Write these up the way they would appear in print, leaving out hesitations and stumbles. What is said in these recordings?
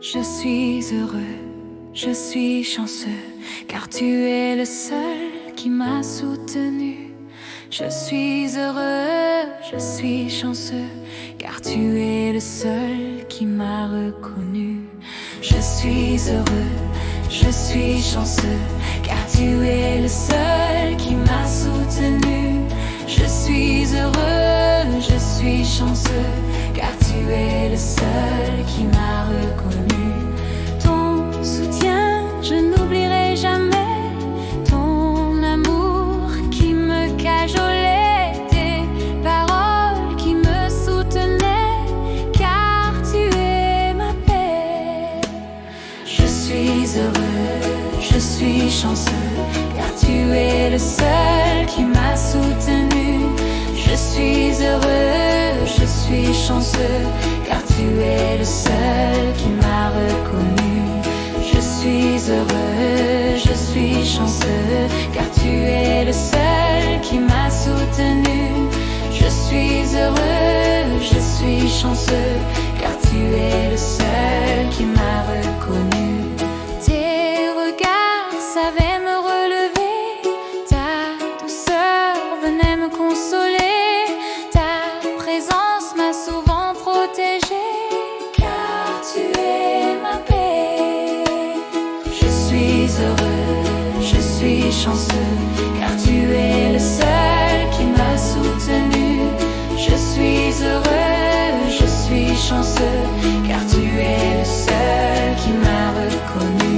Je suis heureux, je suis chanceux, car tu es le seul qui m'a soutenu. Je suis heureux, je suis chanceux, car tu es le seul qui m'a reconnu. Je suis heureux, je suis chanceux, car tu es le seul qui m'a soutenu. Je suis heureux, je suis chanceux, car tu es le seul qui m'a reconnu. Ton soutien, je n'oublierai jamais. Ton amour qui me cajolait, tes paroles qui me soutenaient, car tu es ma paix. Je suis heureux, je suis chanceux, car tu es le seul qui m'a soutenu. Je suis heureux, je suis chanceux, car tu es le seul qui m'a reconnu. Je suis heureux, je suis chanceux, car tu es le seul qui m'a soutenu. Je suis heureux, je suis chanceux, car tu es le seul qui m'a reconnu. Tes regards savaient me relever, ta douceur venait me consoler, ta présence m'a souvent protégée, car tu es ma paix. Je suis heureux, je suis chanceux, car tu es le seul qui m'a soutenu. Je suis heureux, je suis chanceux, car tu es le seul qui m'a reconnu.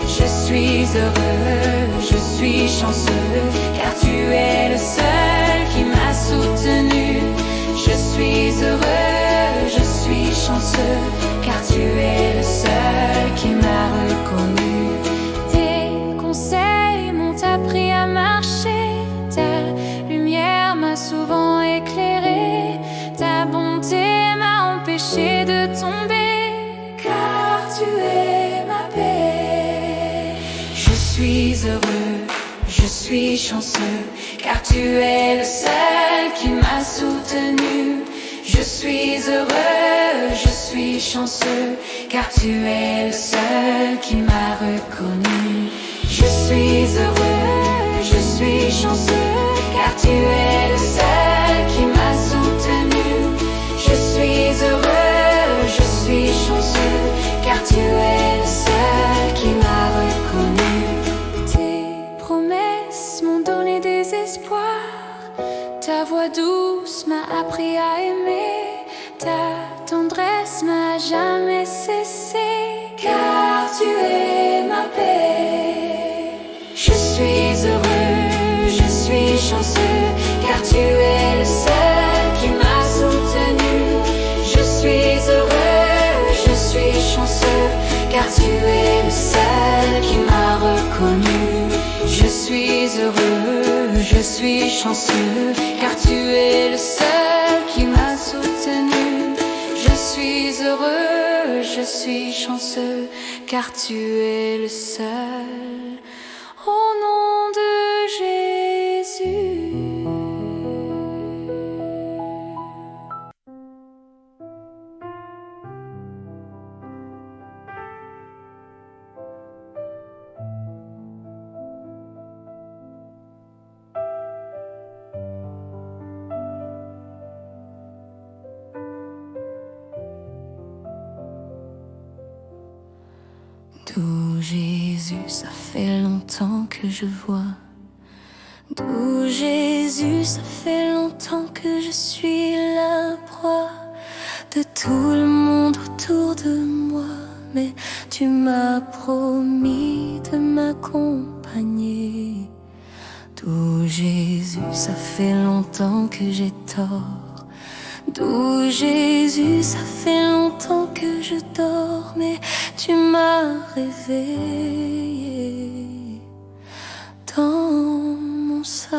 Je suis heureux, je suis chanceux, car tu es le seul qui m'a soutenu. Je suis heureux, je suis chanceux, car tu es le seul qui m'a reconnu. Tes conseils m'ont appris à marcher, ta lumière m'a souvent éclairé, ta bonté m'a empêché de tomber, car tu es ma paix. Je suis heureux, je suis chanceux, car tu es le seul qui m'a soutenu. Je suis heureux, je suis chanceux, car tu es le seul qui m'a reconnu. Je suis heureux, je suis chanceux, car tu es le seul qui m'a soutenu. Je suis heureux, je suis chanceux, car tu es le seul qui m'a reconnu. Tes promesses m'ont donné des espoirs, ta voix douce m'a appris à aimer, ta tendresse m'a jamais cessé, car tu es ma paix. Je suis heureux, je suis chanceux, car tu es le seul qui m'a soutenu. Je suis heureux, je suis chanceux, car tu es le seul qui m'a reconnu. Je suis heureux, je suis chanceux, car tu es le seul qui m'a soutenu. Je suis heureux, je suis chanceux, car tu es le seul. Au nom de Jésus. D'où Jésus, ça fait longtemps que je vois. D'où Jésus, ça fait longtemps que je suis la proie de tout le monde autour de moi. Mais tu m'as promis de m'accompagner. D'où Jésus, ça fait longtemps que j'ai tort. D'où Jésus, ça fait longtemps que je dors, mais tu m'as réveillé dans mon sort.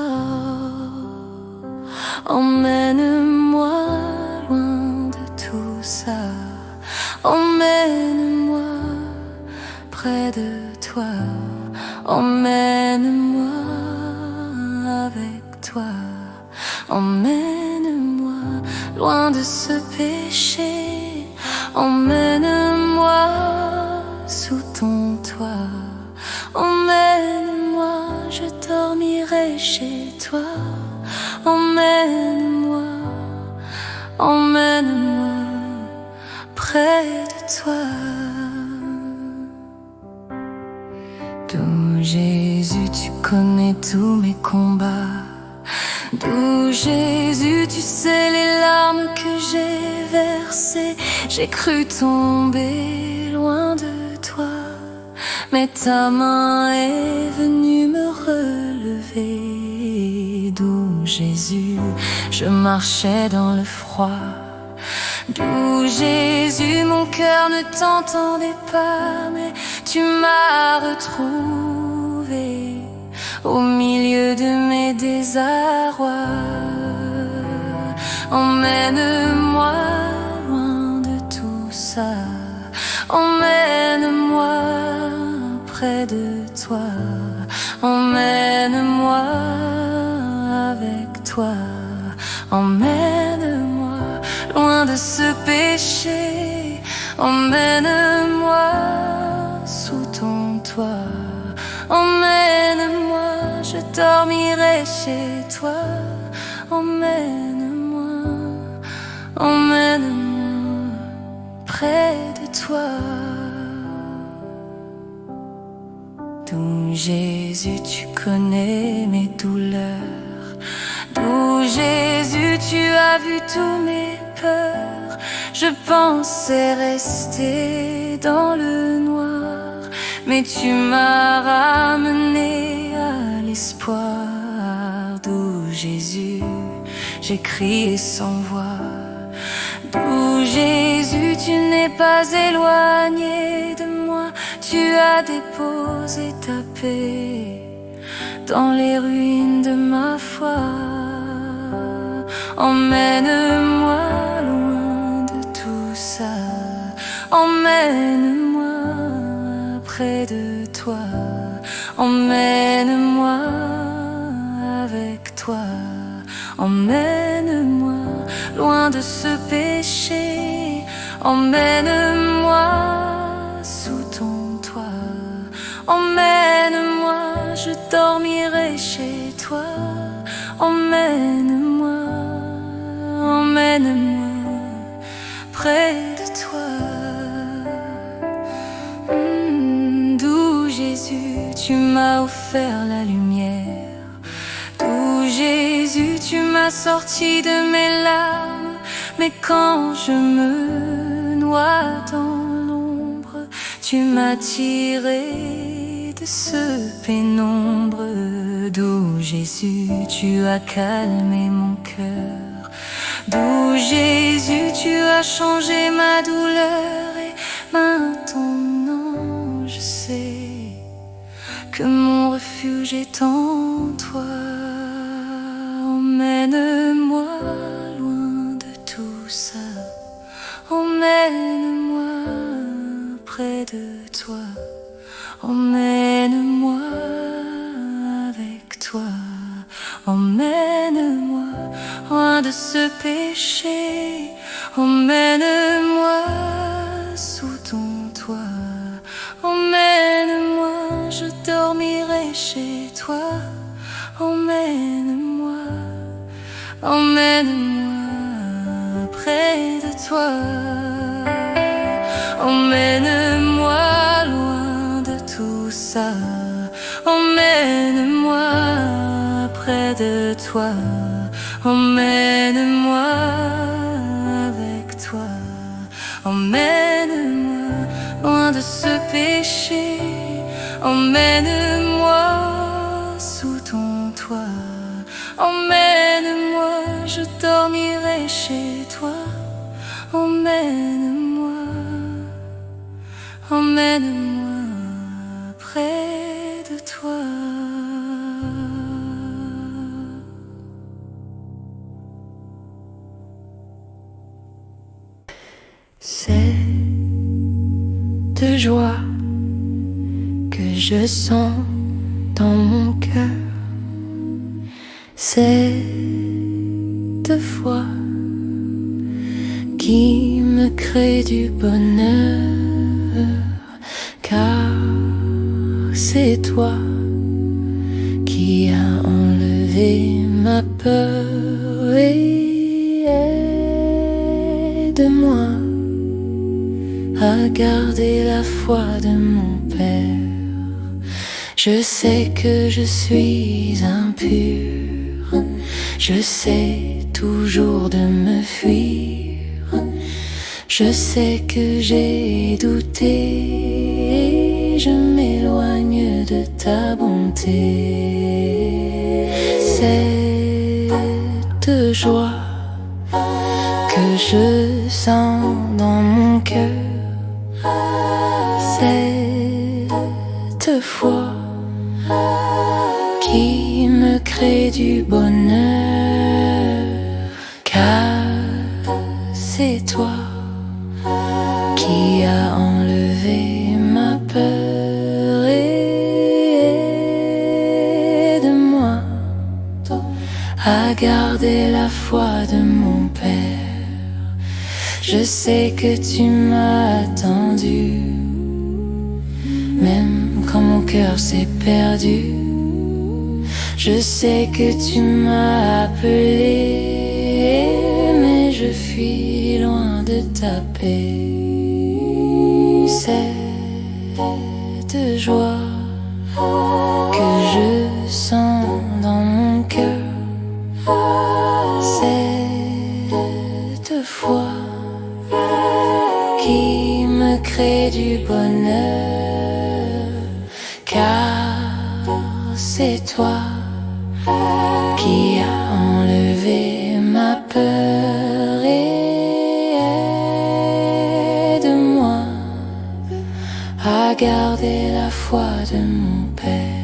Emmène-moi loin de tout ça. Emmène-moi près de toi. Emmène-moi avec toi. Emmène-moi loin de ce péché. Emmène-moi toi. Emmène-moi, je dormirai chez toi. Emmène-moi, emmène-moi près de toi. D'où Jésus, tu connais tous mes combats. D'où Jésus, tu sais les larmes que j'ai versées. J'ai cru tomber loin de toi, mais ta main est venue me relever. D'où Jésus, je marchais dans le froid. D'où Jésus, mon cœur ne t'entendait pas, mais tu m'as retrouvé au milieu de mes désarrois. Emmène-moi loin de tout ça. Emmène-moi près de toi. Emmène-moi avec toi. Emmène-moi loin de ce péché. Emmène-moi sous ton toit. Emmène-moi, je dormirai chez toi. Emmène-moi, emmène-moi près de toi. D'où Jésus, tu connais mes douleurs. D'où Jésus, tu as vu tous mes peurs. Je pensais rester dans le noir, mais tu m'as ramené à l'espoir. D'où Jésus, j'ai crié sans voix. D'où Jésus, tu n'es pas éloigné de moi. Tu as déposé ta paix dans les ruines de ma foi. Emmène-moi loin de tout ça. Emmène-moi près de toi. Emmène-moi avec toi. Emmène-moi loin de ce péché. Emmène-moi sous ton toit. Emmène-moi, je dormirai chez toi. Emmène-moi, emmène-moi près de toi. D'où Jésus, tu m'as offert la lumière. D'où Jésus, tu m'as sorti de mes larmes. Mais quand je me noie dans l'ombre, tu m'as tiré de ce pénombre. D'où Jésus, tu as calmé mon cœur. D'où Jésus, tu as changé ma douleur. Et maintenant je sais que mon refuge est en toi. Emmène-moi loin de tout ça. Emmène-moi près de toi. Emmène-moi avec toi. Emmène-moi loin de ce péché. Emmène-moi sous ton toit. Emmène-moi, je dormirai chez toi. Emmène-moi, emmène-moi près de toi. Emmène-moi loin de tout ça. Emmène-moi près de toi. Emmène-moi avec toi. Emmène-moi loin de ce péché. Emmène-moi sous ton toit. Emmène-moi, je dormirai chez toi. Emmène-moi, emmène-moi près de toi. Cette joie que je sens dans mon cœur, cette foi qui me crée du bonheur, car c'est toi qui as enlevé ma peur et aide-moi à garder la foi de mon père. Je sais que je suis impur, je sais toujours de me fuir, je sais que j'ai douté et je m'éloigne de ta bonté. Cette joie que je sens dans mon cœur, cette foi qui me crée du bonheur, car c'est toi qui as enlevé ma peur et aide-moi à garder la foi de mon Père. Je sais que tu m'as attendu, même quand mon cœur s'est perdu. Je sais que tu m'as appelé, mais je fuis loin de ta paix. Cette joie que je sens dans mon cœur, cette foi qui me crée du bonheur, car c'est toi qui a enlevé ma peur et aide-moi à garder la foi de mon Père.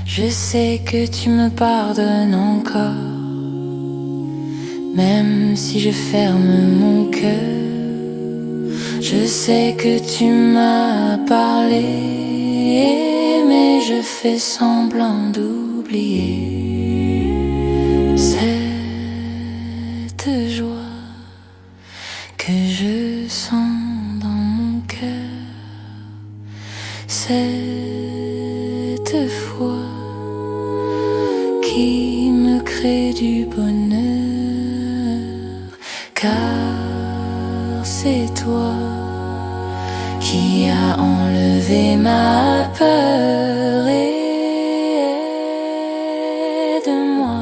Je sais que tu me pardonnes encore, même si je ferme mon cœur. Je sais que tu m'as parlé, mais je fais semblant d'oublier. Cette joie que je sens dans mon cœur, cette foi qui me crée du bonheur, car c'est toi qui a enlevé ma peur et aide-moi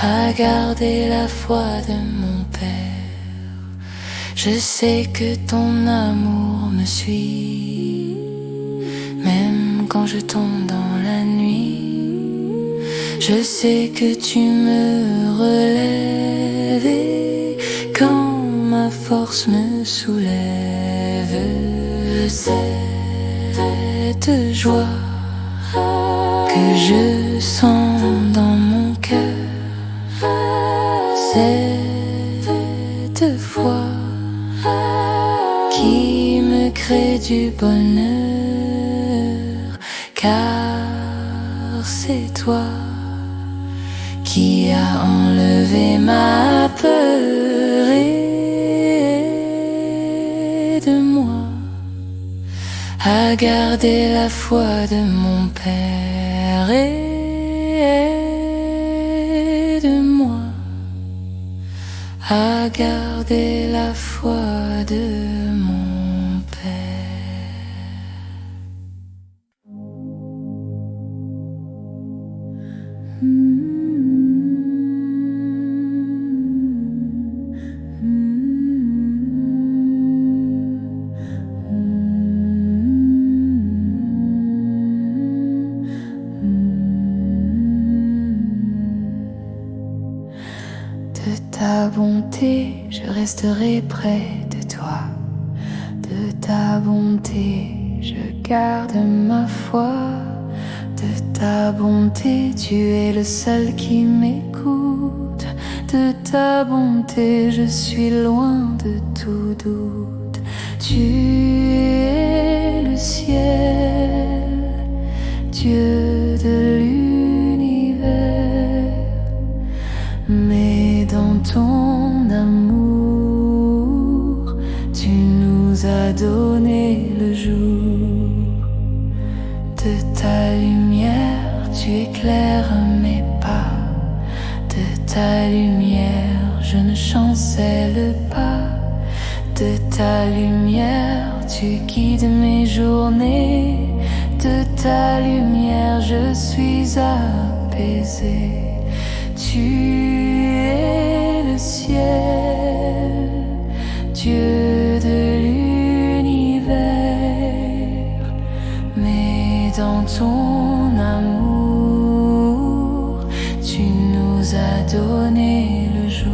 à garder la foi de mon Père. Je sais que ton amour me suit, même quand je tombe dans la nuit. Je sais que tu me relèves et quand ma force me soulève, cette joie que je sens dans mon cœur, cette foi qui me crée du bonheur, car c'est toi qui a enlevé ma peur et aide-moi à garder la foi de mon Père et aide-moi à garder la foi de mon Père. De ta bonté, je resterai près de toi. De ta bonté, je garde ma foi. De ta bonté, tu es le seul qui m'écoute. De ta bonté, je suis loin de tout doute. Tu es le ciel, Dieu de l'univers. Mais dans ton amour, tu nous as donné le jour. éclaires mes pas. De ta lumière, je ne chancelle pas. De ta lumière, tu guides mes journées. De ta lumière, je suis apaisée. Tu es le ciel, Dieu de l'univers. Mais dans ton amour, tu nous as donné le jour.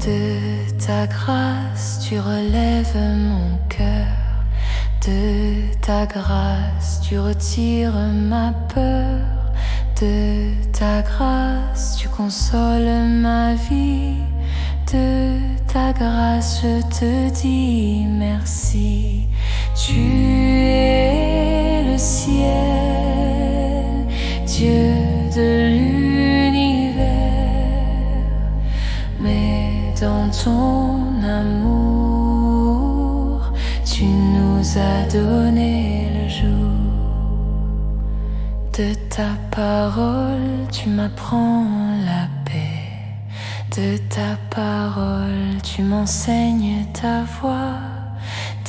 De ta grâce, tu relèves mon cœur. De ta grâce, tu retires ma peur. De ta grâce, tu consoles ma vie. De ta grâce, je te dis merci. Tu es le ciel, Dieu de l'univers. Mais dans ton amour, tu nous as donné le jour. De ta parole, tu m'apprends la paix. De ta parole, tu m'enseignes ta voix.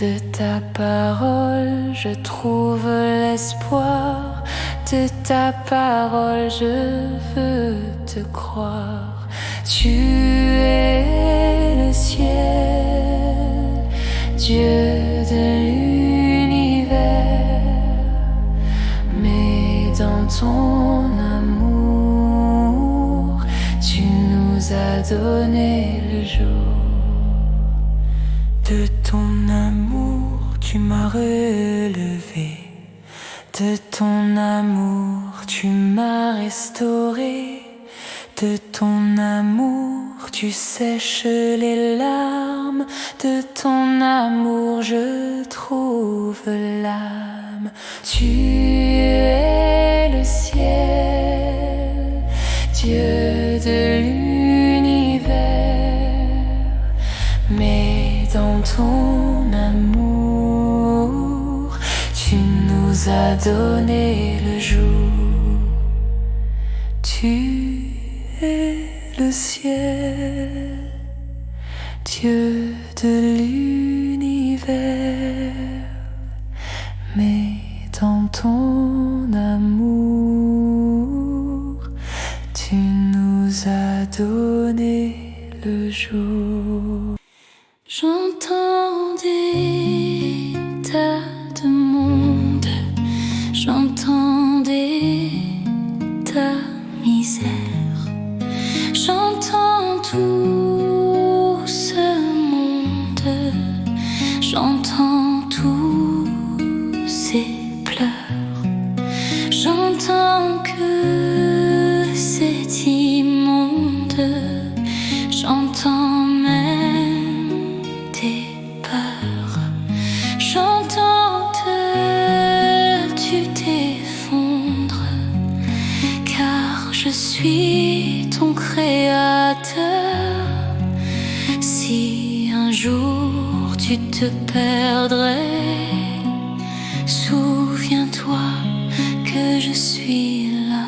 De ta parole, je trouve l'espoir. De ta parole, je veux te croire. Tu es le ciel, Dieu de l'univers. Mais dans ton amour, tu nous as donné le jour. De ton amour, tu m'as relevé. De ton amour, tu m'as restauré. De ton amour, tu sèches les larmes. De ton amour, je trouve l'âme. Tu es le ciel, Dieu de l'univers. Mais dans ton amour, tu nous as donné le jour. Tu es le ciel, Dieu de l'univers. Mais dans ton amour, tu nous as donné le jour. J'entends des tas de monde, j'entends des tas de misère, j'entends tout ce monde, j'entends tous ces pleurs, j'entends que c'est immonde, j'entends même tes peurs, j'entends que tu t'effondres, car je suis ton créateur. Si un jour tu te perdrais, souviens-toi que je suis là.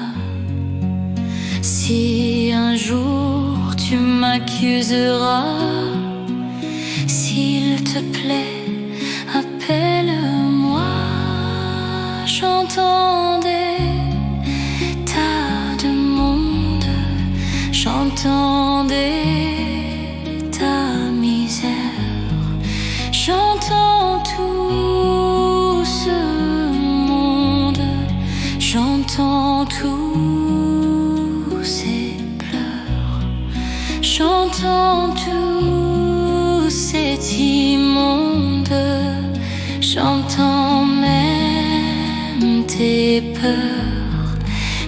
Si un jour tu m'accuseras, s'il te plaît, appelle-moi. J'entends des tas de monde, j'entends des tas de misère, j'entends tout ce monde, j'entends tous ces pleurs, j'entends tout cet immonde, j'entends même tes peurs,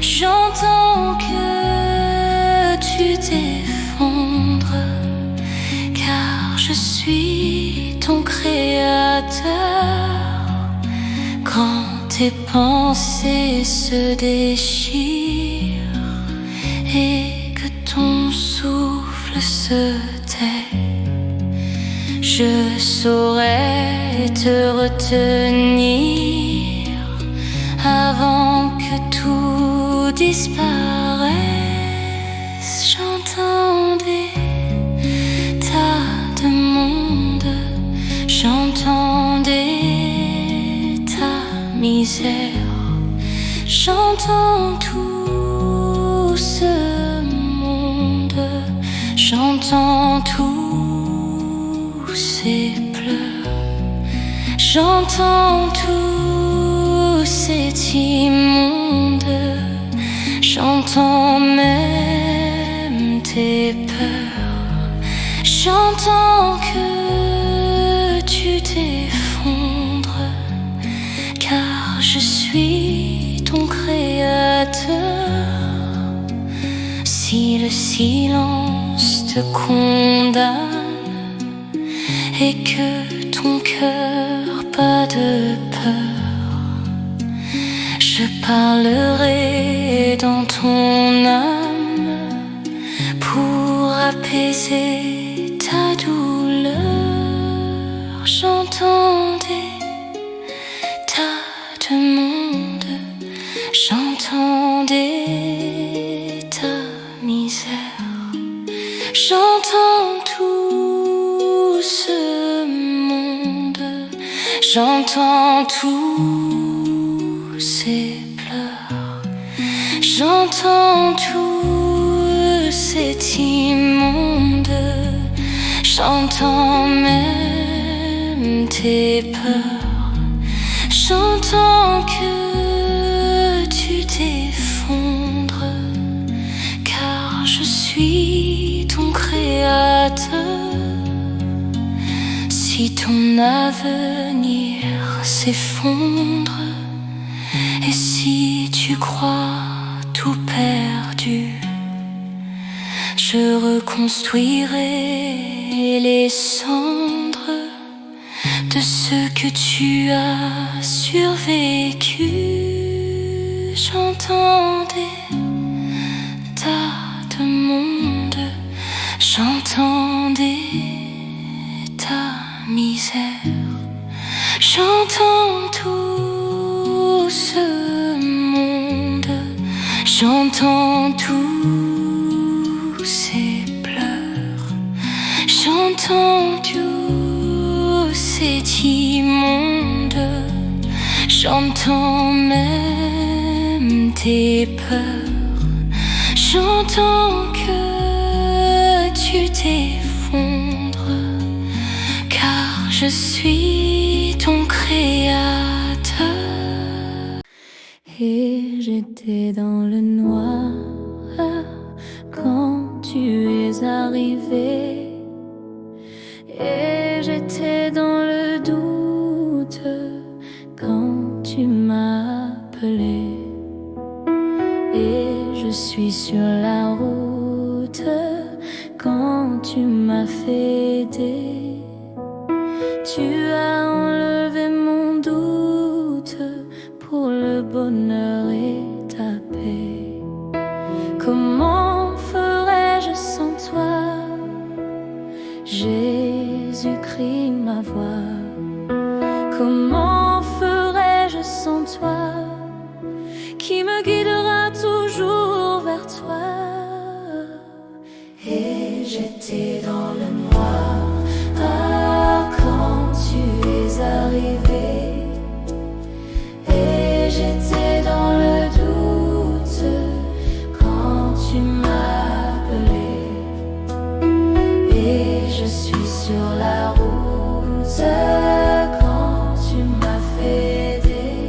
j'entends que tu t'effondres, car je suis ton créateur. Quand tes pensées se déchirent et que ton souffle se tait, je saurais te retenir avant que tout disparaisse. J'entendais tas de monde, j'entendais ta misère, j'entends tout ce monde, j'entends tous ces pleurs, j'entends tout cet immonde, j'entends même tes peurs, j'entends que tu t'effondres, car je suis ton créateur. Si le silence te condamne et que ton cœur bat de peur, je parlerai dans ton âme pour apaiser ta douleur. J'entendais tas de monde, j'entendais ta misère, j'entends tout ce monde, j'entends tous ces pleurs, j'entends tout cet immonde, j'entends même tes peurs, j'entends que tu t'effondres, car je suis ton créateur. Si ton avenir s'effondre et si tu crois tout perdu, je reconstruirai les cendres de ce que tu as survécu. J'entendais tas de monde, j'entendais ta misère, j'entends tout ce monde, j'entends tous ces pleurs, j'entends tout cet immonde, j'entends même tes peurs, j'entends que tu t'effondres, car je suis ton créateur. Et j'étais dans le noir quand tu es arrivé, et j'étais dans le doute quand tu m'as appelé, et je suis sur la route quand tu m'as fait aider. Tu as enlevé mon doute pour le bonheur et ta paix. Comment ferais-je sans toi? Jésus-Christ, ma voix. Comment ferais-je sans toi, qui me guidera toujours vers toi? Et j'étais dans le noir quand tu es arrivé, et j'étais dans le doute quand tu m'as appelé, et je suis sur la route quand tu m'as fait aider.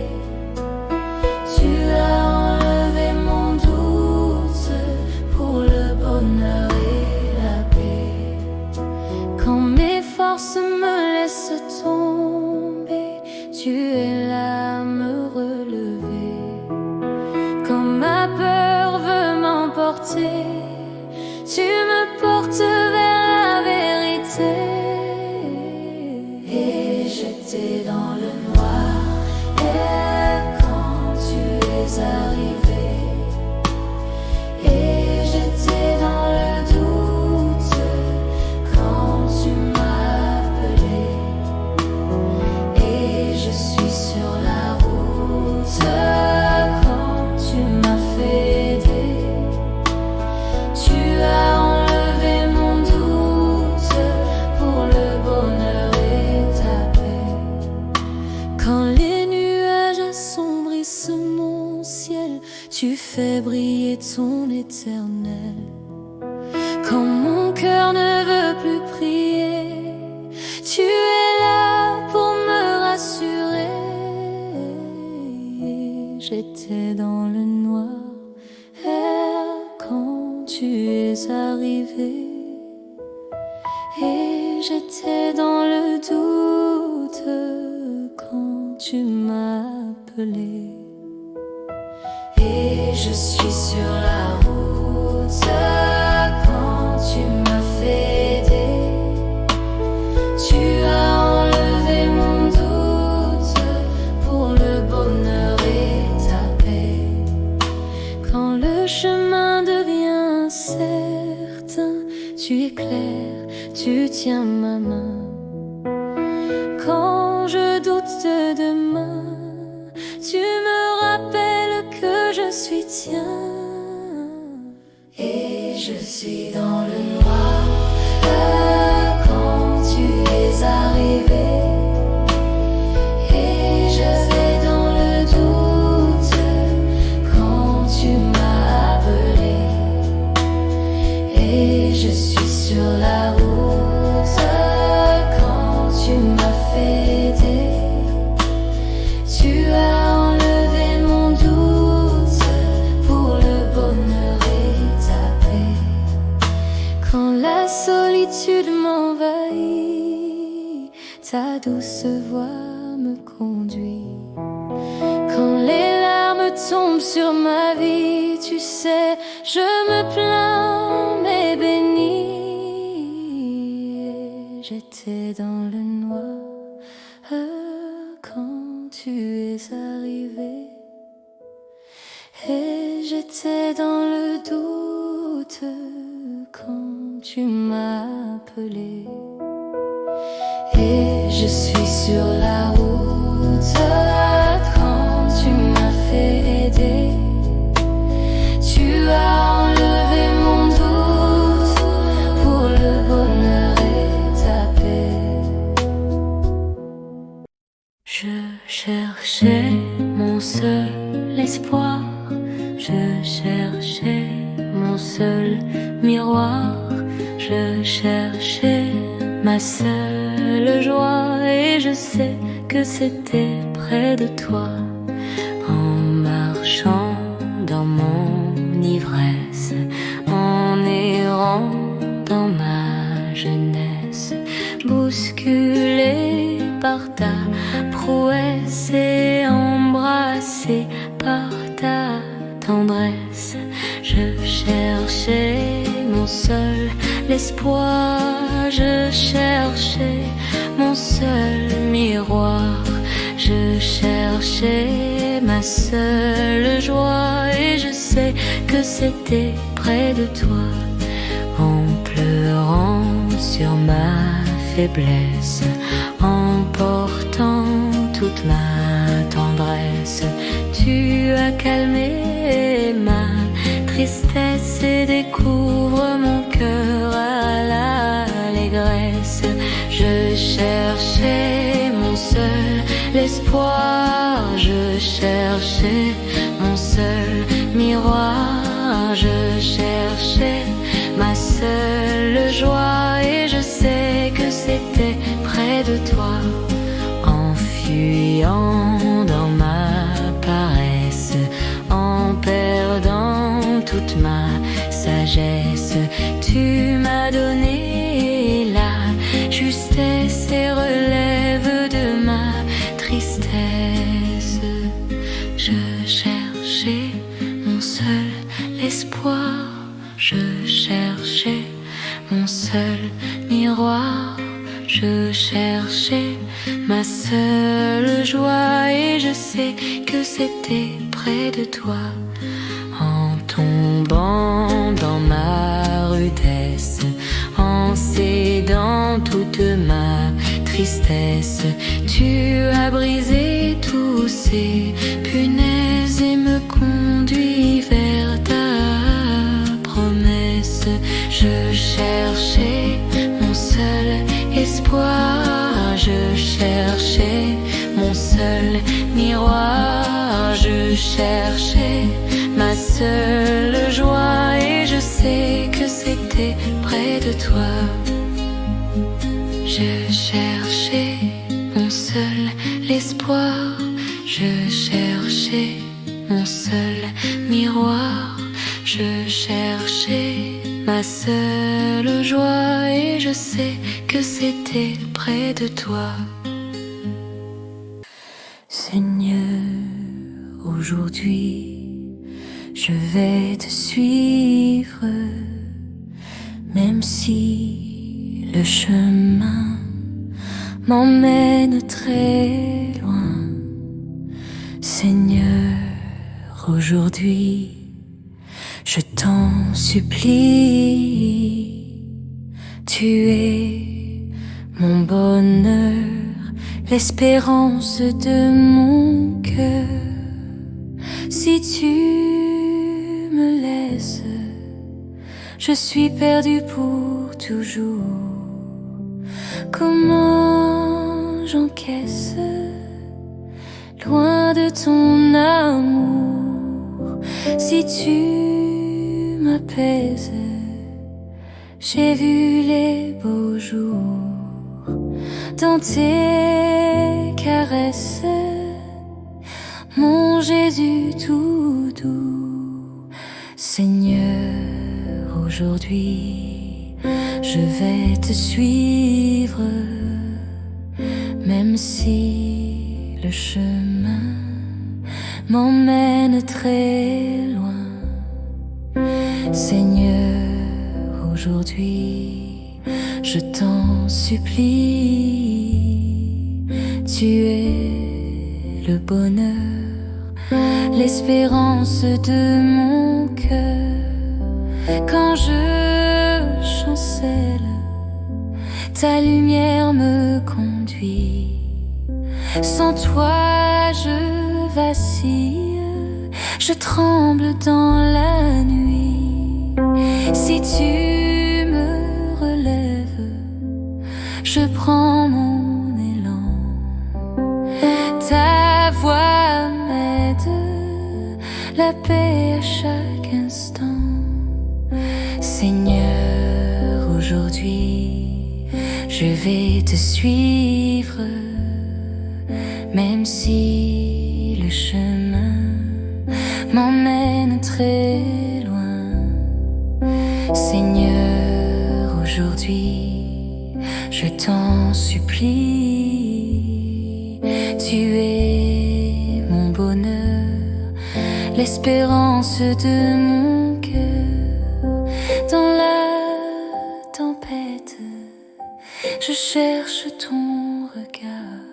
Tu as enlevé mon doute pour le bonheur et la paix. Quand mes forces me laissent tomber, tu es là à me relever. Quand ma peur veut m'emporter, tu me portes vers la vérité. Et j'étais dans le noir, et quand tu es arrivé, et j'étais dans le doute quand tu m'as appelé, et je suis sur la route fait briller ton éternel. Quand mon cœur ne veut plus prier, tu es là pour me rassurer. J'étais dans le noir quand tu es arrivé, et j'étais dans le doute quand tu m'as appelé. Et je suis sur la route quand tu m'as fait aider. Tu as enlevé mon doute pour le bonheur et ta paix. Quand le chemin devient incertain, tu éclaires, tu tiens ma main. Quand je doute de demain, tu me rappelles que je suis tien. Et je suis dans le noir quand tu es arrivé, et je vais dans le doute quand tu m'as appelé. Et je suis sur la route quand tu m'as fait aider. Tu as enlevé mon doute pour le bonheur et ta paix. Quand la solitude m'envahit, ta douce voix me conduit. Quand les larmes tombent sur ma vie, tu sais, je me plains mais bénis. J'étais dans le noir quand tu es arrivé, et j'étais dans le doute quand tu m'as appelé. Et je suis sur la route quand tu m'as fait aider. Tu as enlevé mon doute pour le bonheur et ta paix. Je cherchais mon seul espoir, je cherchais mon seul miroir, je cherchais ma seule joie, et je sais que c'était près de toi. En marchant dans mon ivresse, en errant dans ma jeunesse, bousculé par ta prouesse et embrassé par ta tendresse, je cherchais mon seul espoir, je cherchais mon seul miroir, je cherchais ma seule joie, et je sais que c'était près de toi. En pleurant sur ma faiblesse, en portant toute ma tendresse, tu as calmé ma tristesse et découvre mon cœur à l'allégresse. Je cherchais mon seul espoir, je cherchais mon seul miroir, je cherchais ma seule joie, et je sais que c'était près de toi. En fuyant dans ma paresse, en perdant toute ma sagesse, tu m'as donné la justesse et relève de ma tristesse. Je cherchais mon seul espoir, je cherchais mon seul miroir, je cherchais ma seule joie, et je sais que c'était près de toi. En tombant dans ma rudesse, en cédant toute ma tristesse, tu as brisé tous ces punaises et me conduis vers ta promesse. Je cherchais mon seul espoir, je cherchais mon seul miroir, je cherchais ma seule joie, et je sais que c'était près de toi. Je cherchais mon seul espoir, je cherchais mon seul miroir, je cherchais ma seule joie, et je sais que c'était près de toi. Seigneur, aujourd'hui, je vais te suivre, même si le chemin m'emmène très loin. Seigneur, aujourd'hui, je t'en supplie, tu es mon bonheur, l'espérance de mon cœur. Si tu me laisses, je suis perdu pour toujours. Comment j'encaisse, loin de ton amour. Si tu m'apaises, j'ai vu les beaux jours dans tes caresses, mon Jésus tout doux. Seigneur, aujourd'hui, je vais te suivre, même si le chemin m'emmène très loin. Seigneur, aujourd'hui, je t'en supplie, tu es le bonheur, l'espérance de mon cœur. Quand je chancelle, ta lumière me conduit. Sans toi, je vacille, je tremble dans la nuit. Si tu me relèves, je prends mon élan. Ta voix m'aide, la paix à chaque instant. Seigneur, aujourd'hui, je vais te suivre, même si le chemin m'emmène très loin. Seigneur, aujourd'hui, je t'en supplie, tu es mon bonheur, l'espérance de mon cœur. Dans la tempête, je cherche ton regard.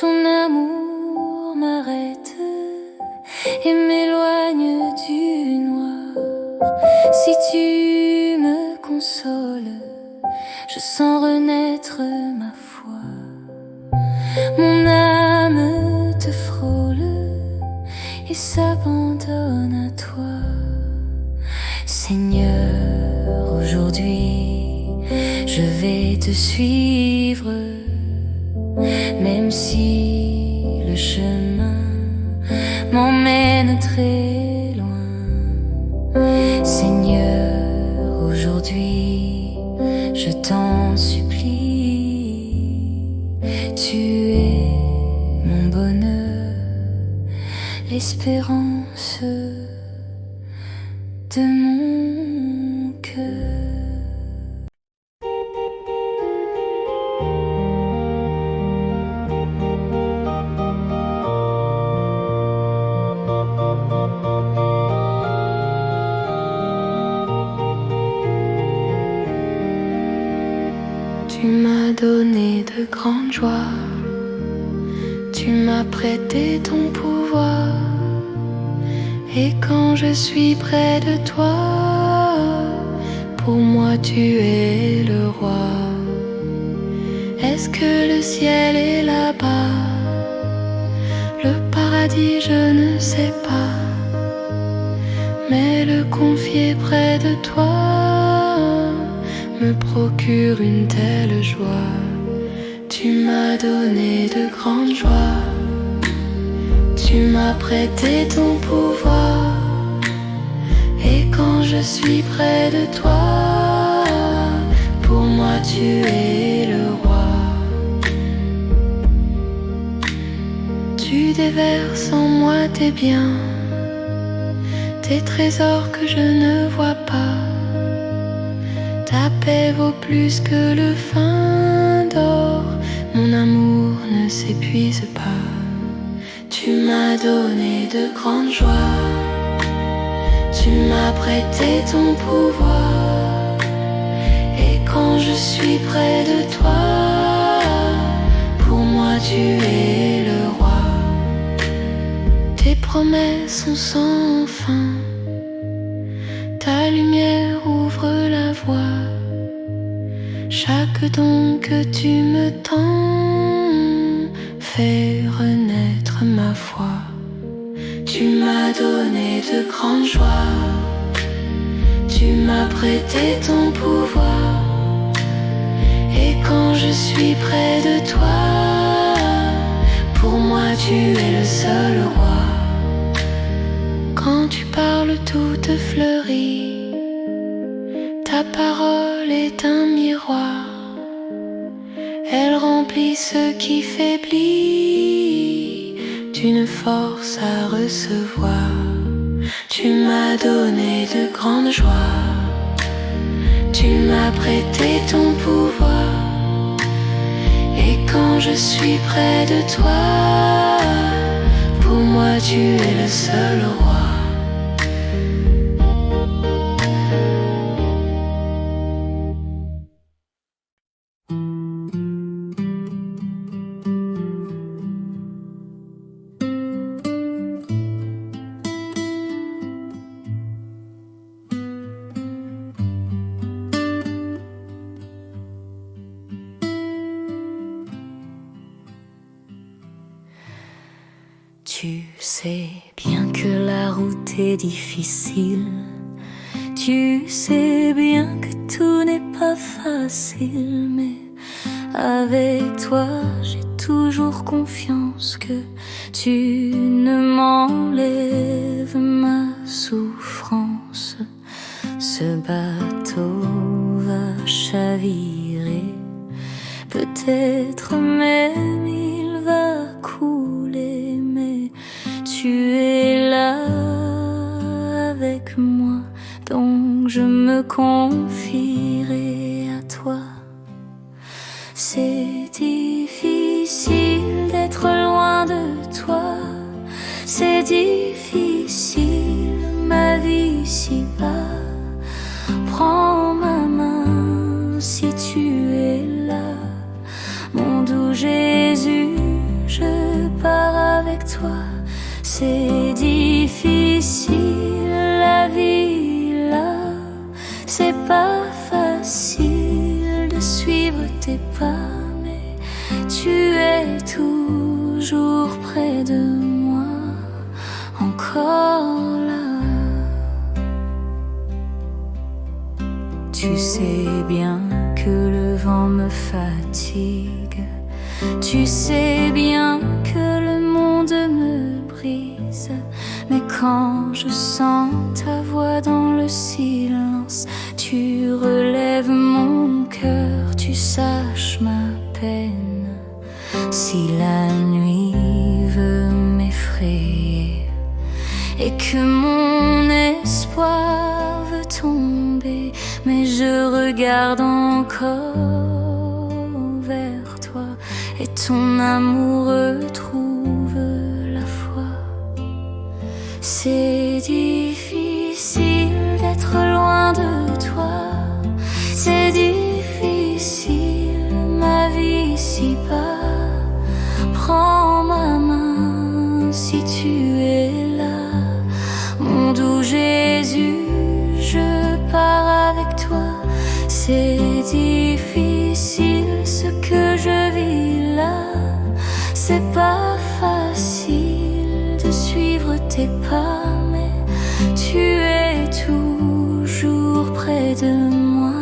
Ton amour m'arrête et m'éloigne du noir. Si tu me consoles, je sens renaître ma foi. Mon âme te frôle et s'abandonne à toi. Seigneur, aujourd'hui, je vais te suivre, même si le chemin m'emmène très loin. Seigneur, aujourd'hui, je t'en supplie, tu es mon bonheur, l'espérance de mon cœur. Tu m'as donné de grandes joies, tu m'as prêté ton pouvoir, et quand je suis près de toi, pour moi tu es le roi. Est-ce que le ciel est là-bas, le paradis je ne sais pas, mais le confier près de toi me procure une telle joie. Tu m'as donné de grandes joies, Tu m'as prêté ton pouvoir, et quand je suis près de toi, pour moi tu es le roi. Tu déverses en moi tes biens, tes trésors que je ne vois pas. Ta paix vaut plus que le fin d'or, mon amour ne s'épuise pas. Tu m'as donné de grandes joies, tu m'as prêté ton pouvoir, et quand je suis près de toi, pour moi tu es le roi. Tes promesses sont sans fin, ta lumière ouvre la voie. Chaque don que tu me tends fait renaître ma foi. Tu m'as donné de grandes joies, tu m'as prêté ton pouvoir, et quand je suis près de toi, pour moi tu es le seul roi. Quand tu parles tout fleurit, ta parole est un miroir, elle remplit ce qui faiblit d'une force à recevoir. Tu m'as donné de grandes joies, tu m'as prêté ton pouvoir, et quand je suis près de toi, pour moi tu es le seul roi. Tu sais bien que la route est difficile, tu sais bien que tout n'est pas facile, mais avec toi j'ai toujours confiance que tu ne m'enlèves ma souffrance. Ce bateau va chavirer, peut-être même il va couler, mais tu es là avec moi, donc je me confierai à toi. C'est difficile d'être loin de toi, c'est difficile ma vie ici-bas. Prends ma main si tu es là, mon doux Jésus, je pars avec toi. C'est difficile la vie là, c'est pas facile de suivre tes pas, mais tu es toujours près de moi, encore là. Tu sais bien que le vent me fatigue, tu sais bien que le monde me brise, mais quand je sens ta voix dans le silence, tu relèves mon cœur, tu saches ma peine. Si la nuit veut m'effrayer et que mon espoir veut tomber, mais je regarde encore vers toi, et ton amour retrouve la foi. C'est difficile d'être loin de toi, c'est difficile ma vie ici-bas. Prends ma main si tu es là, mon doux Jésus, je pars avec toi. C'est difficile ce que je vis là, c'est pas facile de suivre tes pas, mais tu es toujours près de moi,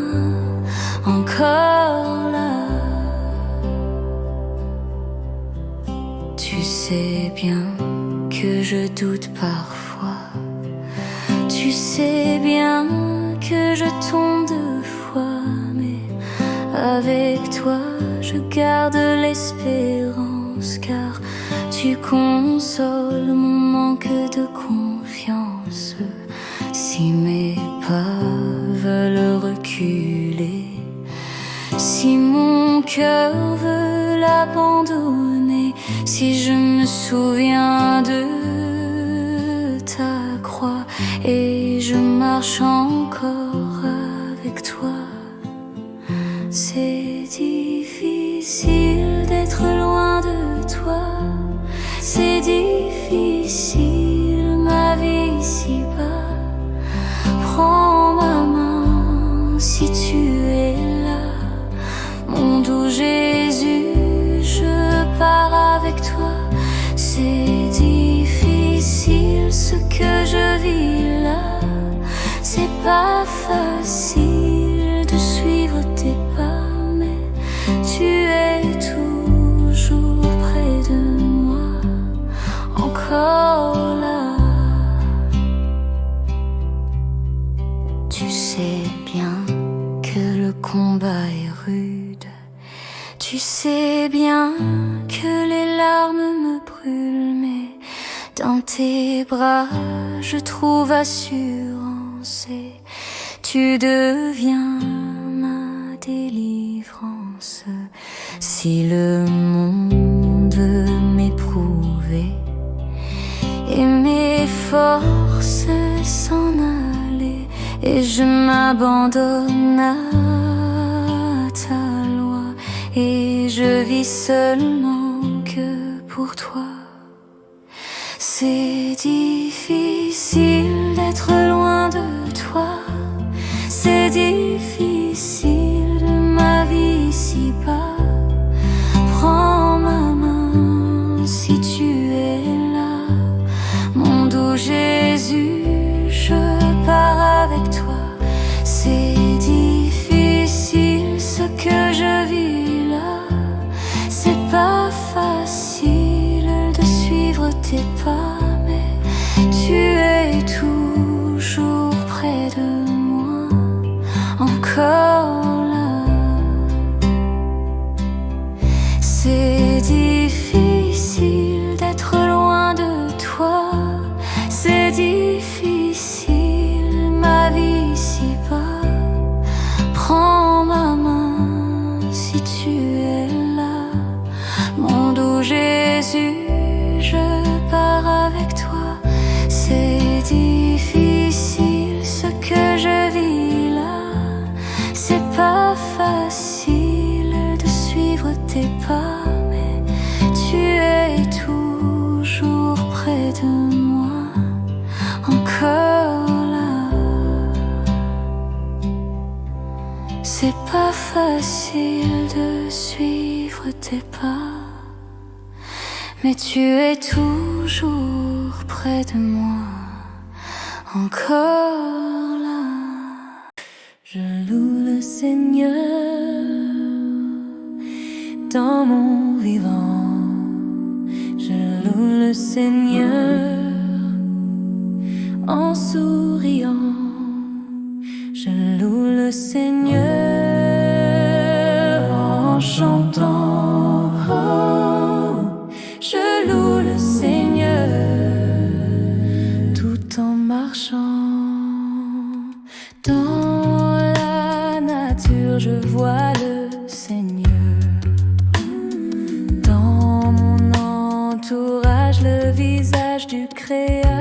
encore là. Tu sais bien que je doute parfois. Tu sais bien que je tombe deux fois, mais avec toi je garde l'espérance, car tu consoles mon manque de confiance. Si mes pas veulent reculer, si mon cœur veut l'abandonner, si je me souviens de ta croix et je marche encore avec toi, c'est difficile d'être loin de toi, c'est difficile ma vie ici-bas. Prends ma main si tu es là, mon doux Jésus, je pars avec toi. C'est difficile ce que je vis là, c'est pas facile de suivre tes pas, mais tu es toujours près de moi, encore là. Tu sais bien que le combat est rude, tu sais bien que les larmes me brûlent, mais dans tes bras je trouve assurance et tu deviens ma délivrance. Si le monde veut m'éprouver et mes forces s'en aller, et je m'abandonne à ta loi, et je vis seulement que pour toi. C'est difficile d'être loin de toi, c'est difficile ma vie ici-bas. Prends ma main si tu es là, mon doux Jésus, je pars avec toi. C'est difficile ce que je vis là, c'est pas facile de suivre tes pas, mais tu es toujours près de moi, encore là. C'est difficile d'être loin de toi, c'est difficile ma vie ici-bas. Prends ma main si tu es là, mon doux Jésus, je pars avec toi. C'est difficile ce que je vis là, c'est pas facile de suivre tes pas, mais tu es toujours près de moi, encore là. C'est pas facile de suivre tes pas, mais tu es toujours près de moi, encore là. Je loue le Seigneur dans mon vivant, je loue le Seigneur en souriant, je loue le Seigneur en chantant. Oh, je loue le Seigneur tout en marchant. Dans la nature, je vois le Seigneur. Dans mon entourage, le visage du Créateur.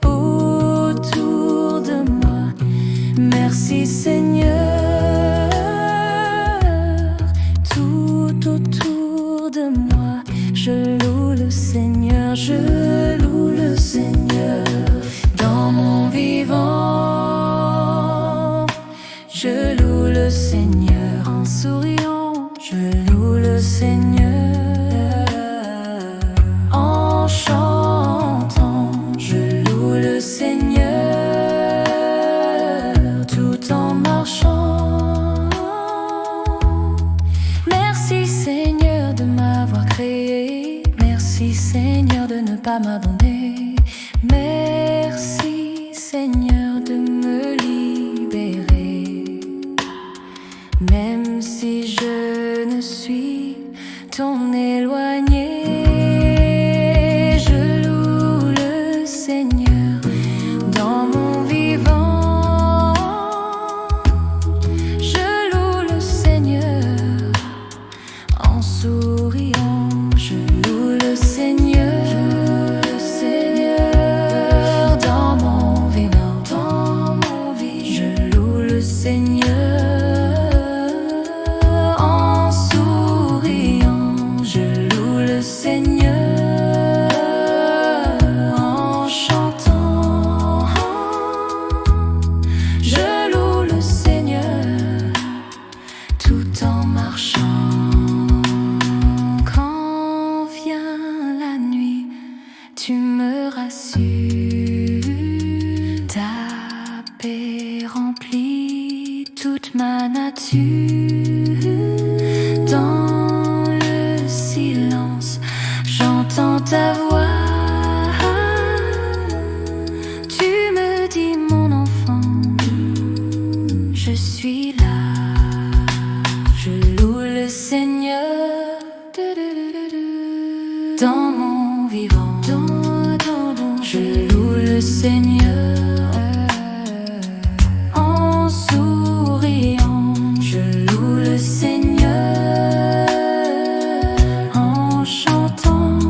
Autour de moi, merci Seigneur. Tout autour de moi, je loue le Seigneur, je loue le Seigneur. Dans mon vivant, je loue le Seigneur en souriant, je loue le Seigneur en chantant, je loue le Seigneur tout en marchant. Merci Seigneur de m'avoir créé, merci Merci Seigneur de ne pas m'abandonner. Merci Seigneur de me libérer. Même si je ne suis ton éloigné, je loue le Seigneur dans mon vivant. Je loue le Seigneur en souriant. Je loue le Seigneur dans mon vivant, je loue le Seigneur en souriant. Je loue le Seigneur en chantant. Je loue le Seigneur tout en marchant. Quand vient la nuit, tu me rassures. Ta paix remplit toute ma nature. Dans le silence, j'entends ta voix. Tu me dis, mon enfant, je suis là. Je loue le Seigneur dans mon vivant. Je loue le Seigneur en souriant. Je loue le Seigneur en chantant.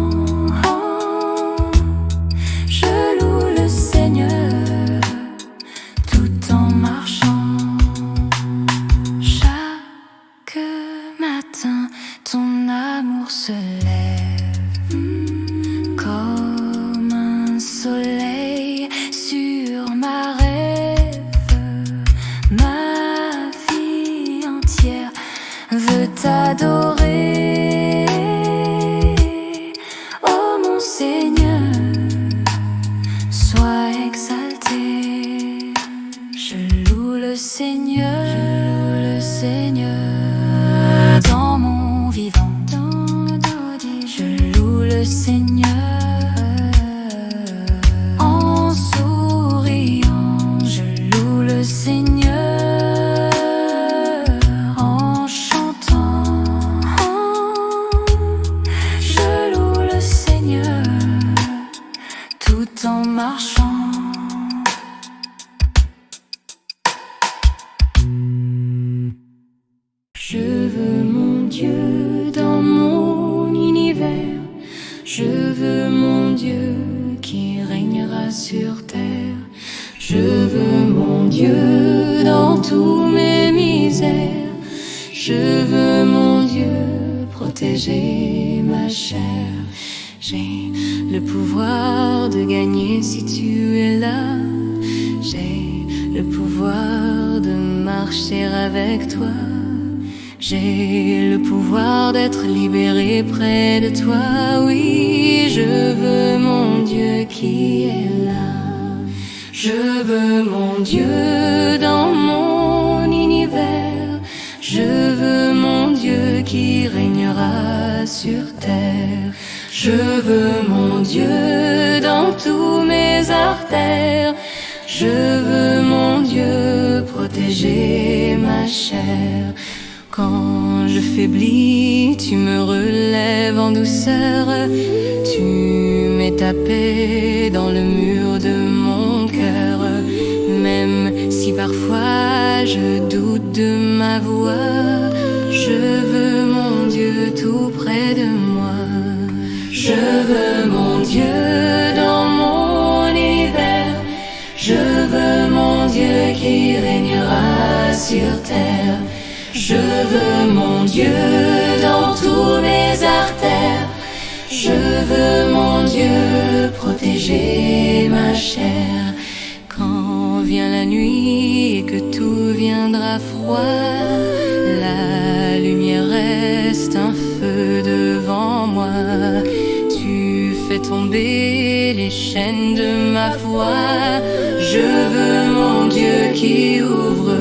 Je loue le Seigneur tout en marchant. Chaque matin, ton amour se lève comme un soleil sur ma rêve. Ma vie entière veut t'adorer. Oh mon Seigneur, sois exalté. Je loue le Seigneur dans mon vivant. Je loue le Seigneur en souriant. Je loue le Seigneur en chantant. Je loue le Seigneur tout en marchant. Je veux mon Dieu dans mon univers. Je veux mon Dieu qui régnera sur terre. Je veux mon Dieu dans tous mes misères. Je veux mon Dieu protéger ma chair. J'ai le pouvoir de gagner si tu es là. J'ai le pouvoir de marcher avec toi. J'ai le pouvoir d'être libéré près de toi. Oui, je veux mon Dieu qui est là. Je veux mon Dieu dans mon univers. Je veux mon Dieu qui régnera sur terre. Je veux mon Dieu dans tous mes artères. Je veux mon Dieu protéger ma chair. Quand je faiblis, tu me relèves en douceur. Tu mets ta paix dans le mur de mon cœur. Même si parfois je doute de ma voix, je veux mon Dieu tout près de moi. Je veux mon Dieu dans mon univers. Je veux mon Dieu qui régnera sur terre. Je veux mon Dieu dans tous mes artères. Je veux mon Dieu protéger ma chair. Quand vient la nuit et que tout viendra froid, la lumière reste un feu devant moi. Tu fais tomber les chaînes de ma foi. Je veux mon Dieu qui ouvre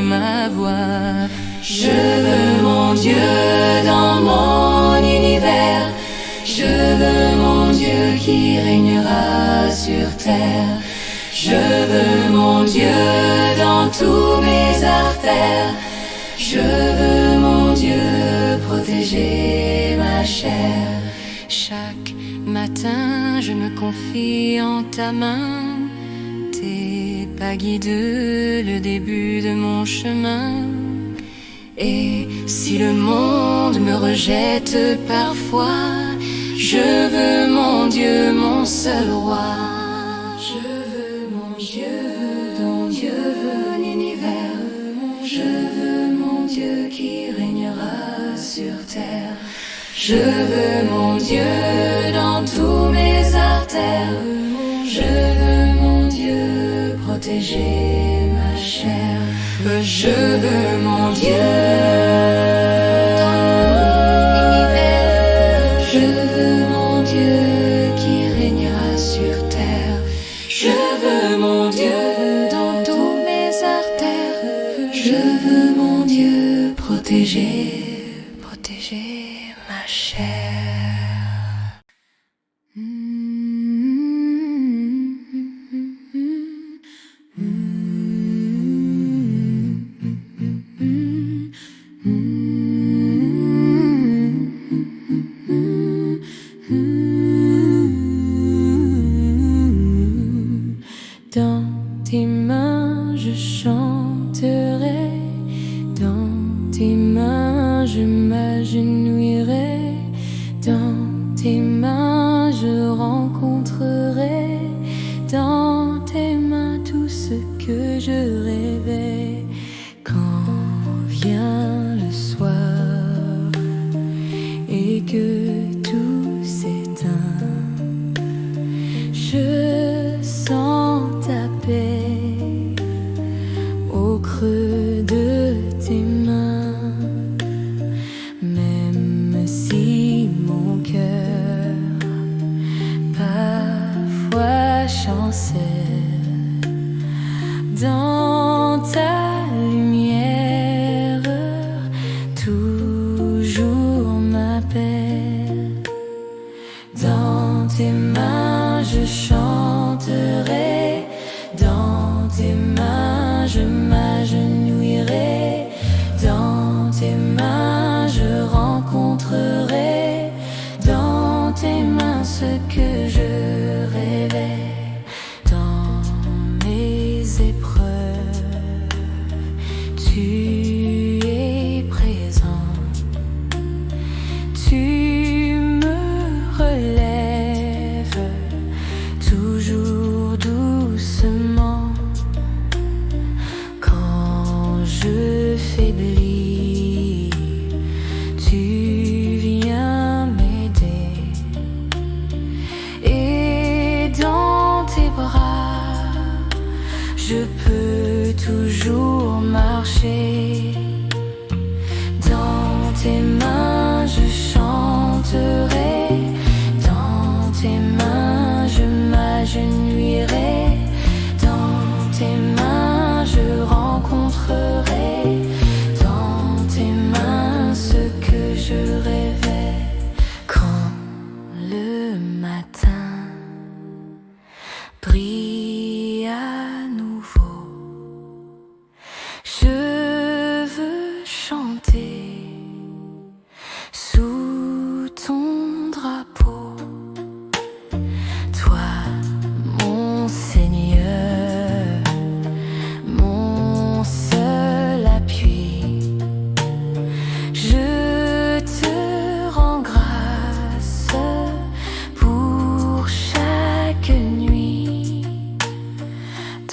ma voie. Je veux mon Dieu dans mon univers. Je veux sur terre. Je veux mon Dieu dans tous mes artères. Je veux mon Dieu protéger ma chair. Chaque matin je me confie en ta main. Tes pas guident le début de mon chemin. Et si le monde me rejette parfois, je veux mon Dieu, mon seul roi. Je veux mon Dieu dont Dieu veut l'univers. Je veux mon Dieu qui régnera sur terre. Je veux mon Dieu dans tous mes artères. Je veux mon Dieu protéger ma chair. Je veux mon Dieu dans l'univers. Je veux mon Dieu qui régnera sur terre. Je veux mon Dieu dans tous mes artères. Je veux mon Dieu protéger ma chair. Dans tes mains je chanterai, dans tes mains je m'agenouillerai, dans tes mains je rencontrerai, dans tes mains tout ce que je rêvais. Quand vient le soir et que tout s'éteint, je sens ta paix au creux de tes mains. Même si mon cœur parfois chancelle, dans ta lumière toujours m'appelle. Dans tes mains je chanterai, dans tes mains je m'agenouillerai, dans tes mains je rencontrerai, dans tes mains ce que je rêvais. Dans mes épreuves tu es présent, tu me relèves toujours doucement. Quand je faiblis, tu viens m'aider. Et dans tes bras, je peux toujours marcher. Dans tes mains je chanterai, dans tes mains je m'agenouillerai, dans tes mains je rencontrerai, dans tes mains ce que je rêvais. Quand le matin brille à nouveau, je veux chanter sous ton drapeau. Toi, mon Seigneur, mon seul appui, je te rends grâce pour chaque nuit.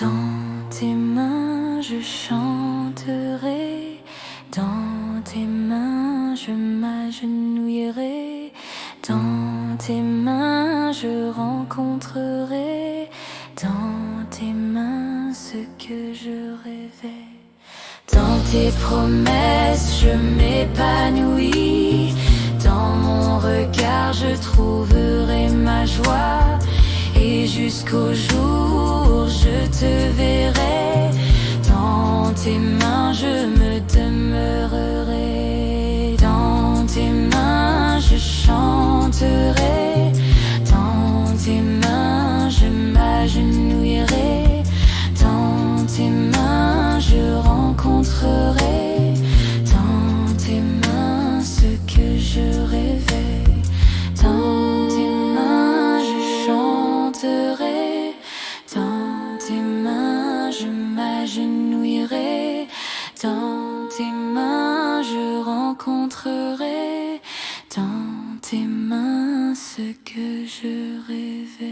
Dans tes mains je chanterai, dans tes mains je m'agenouillerai, dans tes mains je rencontrerai, dans tes mains ce que je rêvais. Dans tes promesses je m'épanouis, dans mon regard je trouverai ma joie, et jusqu'au jour je te verrai. Dans tes mains je me demeurerai, dans tes mains je chanterai, dans tes mains je m'agenouillerai. rêvais. Dans tes mains je chanterai, dans tes mains je m'agenouillerai, dans tes mains je rencontrerai, dans tes mains ce que je rêvais.